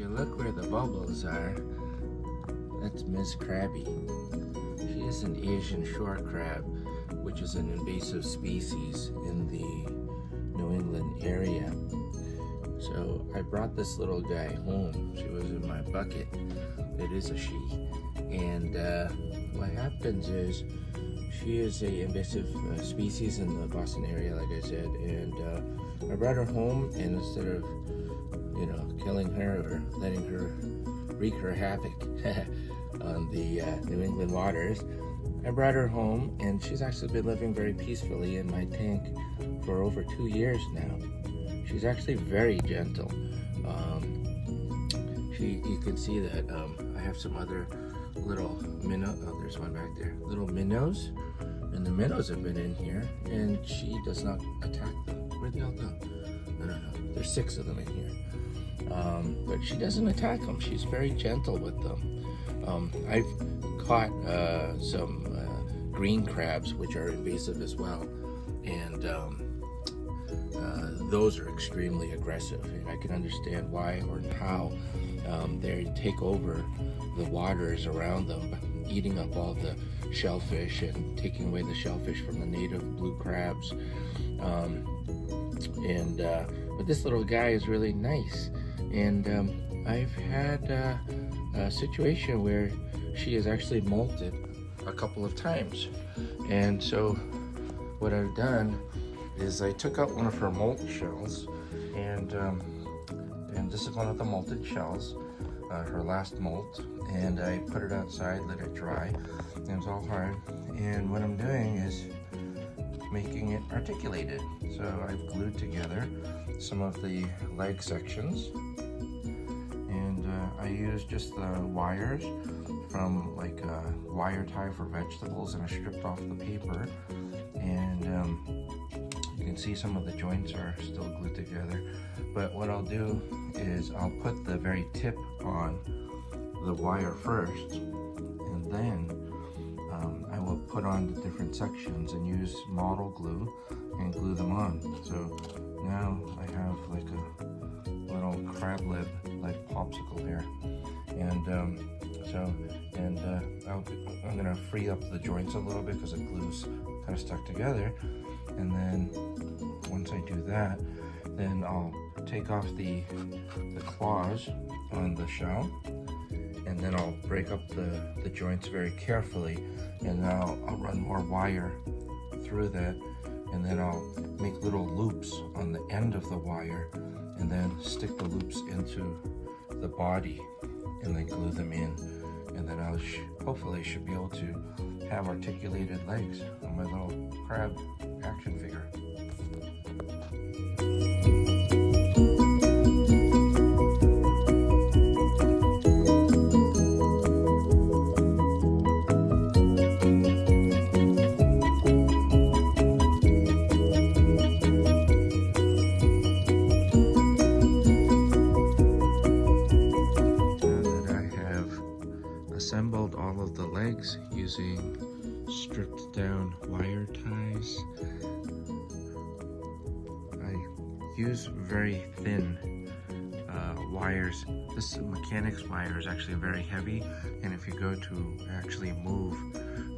you look where the bubbles are, that's Miss Krabby. She is an Asian shore crab, which is an invasive species in the New England area. So I brought this little guy home. She was in my bucket. It is a she. And what happens is she is a invasive species in the Boston area, like I said. And I brought her home, and instead of, killing her or letting her wreak her havoc on the New England waters, I brought her home, and she's actually been living very peacefully in my tank for over 2 years now. She's actually very gentle. You can see that I have some other little minnow. Oh, there's one back there. Little minnows, and the minnows have been in here, and she does not attack them. Where'd they all go? I don't know. There's 6 of them in here, but she doesn't attack them. She's very gentle with them. I've caught some green crabs, which are invasive as well, and those are extremely aggressive, and I can understand why or how. They take over the waters around them, eating up all the shellfish and taking away the shellfish from the native blue crabs. But this little guy is really nice, and I've had a situation where she has actually molted a couple of times. And so what I've done is I took out one of her molt shells, and this is one of the molted shells, her last molt, and I put it outside, let it dry, and it's all hard. And what I'm doing is making it articulated. So I've glued together some of the leg sections, and I used just the wires from like a wire tie for vegetables, and I stripped off the paper, and you can see some of the joints are still glued together. But what I'll do is I'll put the very tip on the wire first, and then I will put on the different sections and use model glue and glue them on. So now I have like a little crab lip like popsicle here, and I'm gonna free up the joints a little bit because the glue's kind of stuck together. And then once I do that, then I'll take off the claws on the shell, and then I'll break up the joints very carefully, and now I'll run more wire through that, and then I'll make little loops on the end of the wire, and then stick the loops into the body, and then glue them in, and then I'll hopefully should be able to have articulated legs on my little crab action figure. Assembled all of the legs using stripped down wire ties. I use very thin wires. This mechanics wire is actually very heavy, and if you go to actually move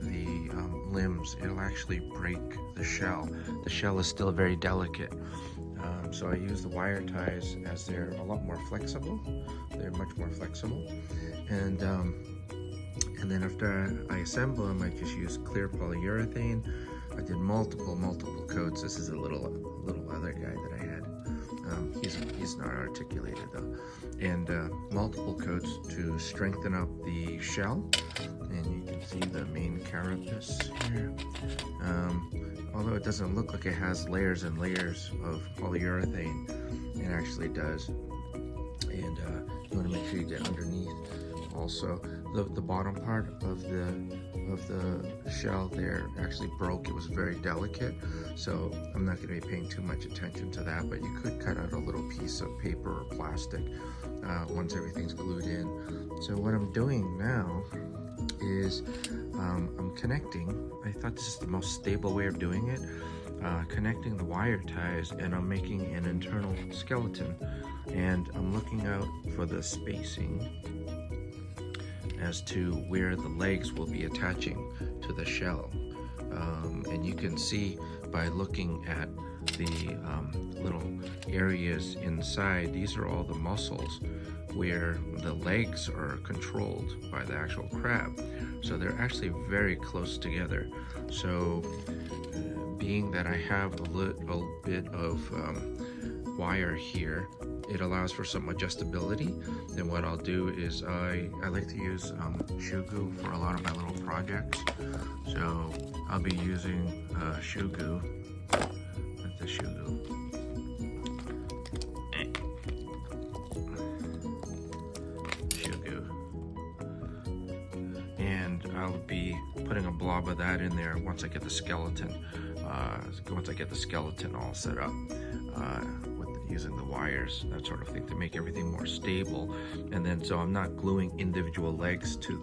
the limbs, it'll actually break the shell. The shell is still very delicate. So I use the wire ties as they're a lot more flexible. They're much more flexible. And then after I assemble them, I just use clear polyurethane. I did multiple coats. This is a little other guy that I had. He's not articulated though. And multiple coats to strengthen up the shell. And you can see the main carapace here. Although it doesn't look like it has layers and layers of polyurethane, it actually does. And you want to make sure you get underneath. Also, the bottom part of the shell there actually broke. It was very delicate, so I'm not going to be paying too much attention to that, but you could cut out a little piece of paper or plastic once everything's glued in. So what I'm doing now is I'm connecting. I thought this is the most stable way of doing it. Connecting the wire ties, and I'm making an internal skeleton And I'm looking out for the spacing as to where the legs will be attaching to the shell. And you can see by looking at the little areas inside, these are all the muscles where the legs are controlled by the actual crab. So they're actually very close together. So being that I have a little bit of wire here, it allows for some adjustability. And what I'll do is I like to use shoe glue for a lot of my little projects. So I'll be using shoe glue. That's the shoe glue. And I'll be putting a blob of that in there once I get the skeleton. Once I get the skeleton all set up with using the wires, that sort of thing, to make everything more stable. And then so I'm not gluing individual legs to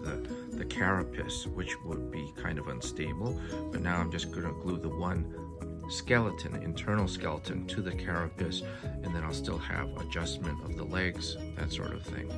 the carapace, which would be kind of unstable. But now I'm just going to glue the one skeleton, internal skeleton, to the carapace, and then I'll still have adjustment of the legs, that sort of thing.